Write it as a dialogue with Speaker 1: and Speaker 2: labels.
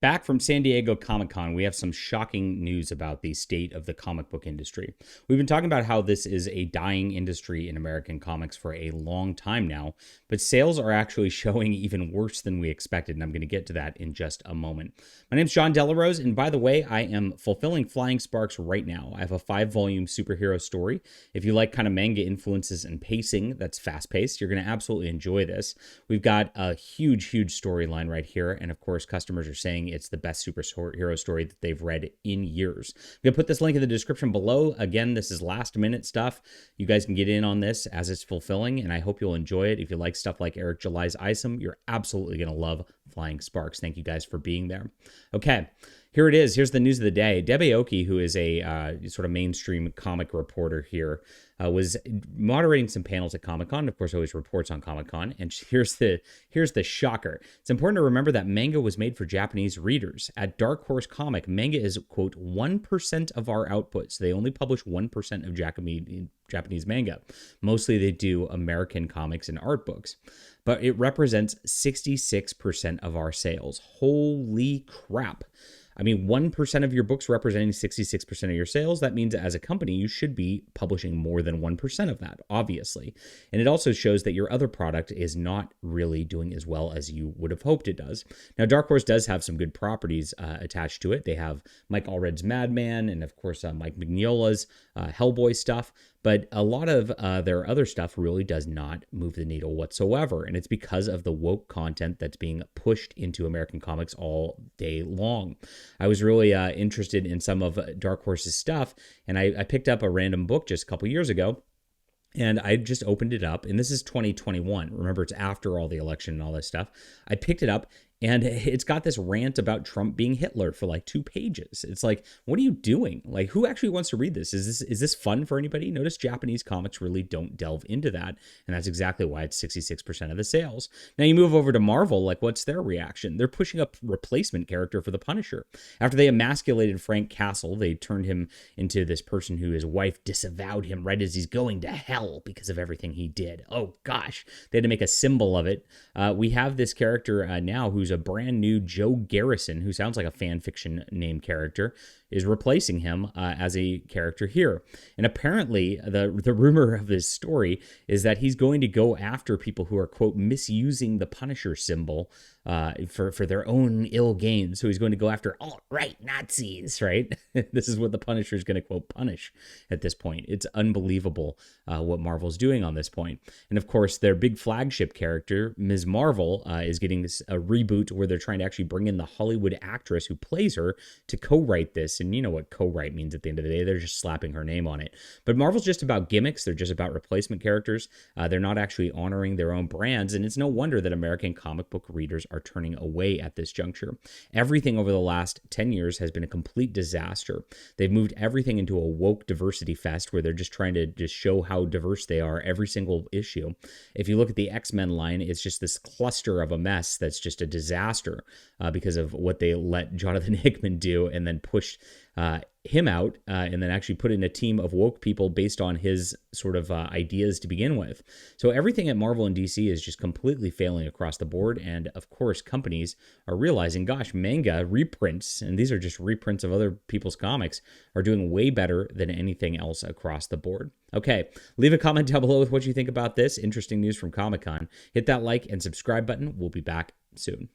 Speaker 1: Back from San Diego Comic-Con, we have some shocking news about the state of the comic book industry. We've been talking about how this is a dying industry in American comics for a long time now, but sales are actually showing even worse than we expected, and I'm going to get to that in just a moment. My name's John Delarose, and by the way, I am fulfilling Flying Sparks right now. I have a 5-volume superhero story. If you like kind of manga influences and pacing that's fast-paced, you're going to absolutely enjoy this. We've got a huge storyline right here, and of course, customers are saying it's the best superhero story that they've read in years. I'm going to put this link in the description below. Again, this is last minute stuff. You guys can get in on this as it's fulfilling, and I hope you'll enjoy it. If you like stuff like Eric July's Isom, you're absolutely going to love Flying Sparks. Thank you guys for being there. Okay. Here it is. Here's the news of the day. Deb Aoki, who is a sort of mainstream comic reporter here, was moderating some panels at Comic-Con. Of course, always reports on Comic-Con. And here's the shocker. It's important to remember that manga was made for Japanese readers. At Dark Horse Comic, manga is, quote, 1% of our output. So they only publish 1% of Japanese manga. Mostly they do American comics and art books. But it represents 66% of our sales. Holy crap. I mean, 1% of your books representing 66% of your sales, that means as a company, you should be publishing more than 1% of that, obviously. And it also shows that your other product is not really doing as well as you would have hoped it does. Now, Dark Horse does have some good properties attached to it. They have Mike Allred's Madman and, of course, Mike Mignola's Hellboy stuff. But a lot of their other stuff really does not move the needle whatsoever. And it's because of the woke content that's being pushed into American comics all day long. I was really interested in some of Dark Horse's stuff, and I picked up a random book just a couple years ago. And I just opened it up, and this is 2021. Remember, it's after all the election and all this stuff. I picked it up, and it's got this rant about Trump being Hitler for like 2 pages. It's like, what are you doing? Like, who actually wants to read this? Is this fun for anybody? Notice Japanese comics really don't delve into that, and that's exactly why it's 66% of the sales. Now you move over to Marvel, like what's their reaction? They're pushing up replacement character for the Punisher. After they emasculated Frank Castle, they turned him into this person who his wife disavowed him right as he's going to hell because of everything he did. Oh gosh, they had to make a symbol of it. We have this character now who's a brand new Joe Garrison, who sounds like a fan fiction name character, is replacing him as a character here. And apparently the rumor of this story is that he's going to go after people who are, quote, misusing the Punisher symbol for their own ill gain. So he's going to go after alt-right Nazis, right? This is what the Punisher is going to, quote, punish at this point. It's unbelievable what Marvel's doing on this point. And of course, their big flagship character, Ms. Marvel, is getting a reboot where they're trying to actually bring in the Hollywood actress who plays her to co-write this. And you know what co-write means at the end of the day. They're just slapping her name on it. But Marvel's just about gimmicks. They're just about replacement characters. They're not actually honoring their own brands. And it's no wonder that American comic book readers are turning away at this juncture. Everything over the last 10 years has been a complete disaster. They've moved everything into a woke diversity fest where they're just trying to just show how diverse they are every single issue. If you look at the X-Men line, it's just this cluster of a mess that's just a disaster because of what they let Jonathan Hickman do and then pushed him out and then actually put in a team of woke people based on his sort of ideas to begin with. So everything at Marvel and DC is just completely failing across the board. And of course, companies are realizing, gosh, manga reprints, and these are just reprints of other people's comics, are doing way better than anything else across the board. Okay, leave a comment down below with what you think about this. Interesting news from Comic-Con. Hit that like and subscribe button. We'll be back soon.